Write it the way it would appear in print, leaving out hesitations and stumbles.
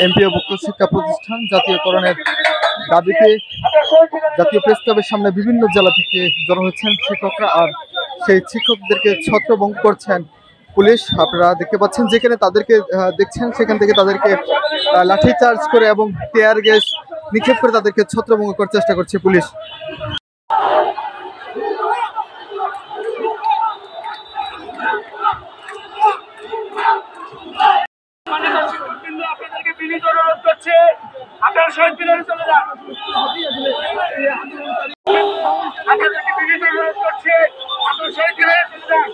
এমপিওভুক্ত শিক্ষা প্রতিষ্ঠান জাতীয়করণের দাবিতে জাতীয় প্রেস ক্লাবের সামনে বিভিন্ন জেলা থেকে জড়ো হয়েছেন শিক্ষকরা, আর সেই শিক্ষকদেরকে ছত্রভঙ্গ করছেন পুলিশ। আপনারা দেখতে পাচ্ছেন যেখানে তাদেরকে দেখছেন সেখান থেকে তাদেরকে লাঠি চার্জ করে এবং টিয়ার গ্যাস নিক্ষেপ করে তাদেরকে ছত্রভঙ্গ করার চেষ্টা করছে পুলিশ। আপনারা শহীদ মিনারে চলে যান। আপনাদেরকে বিনীত অনুরোধ করছে, আপনারা শহীদ মিনারে চলে যান।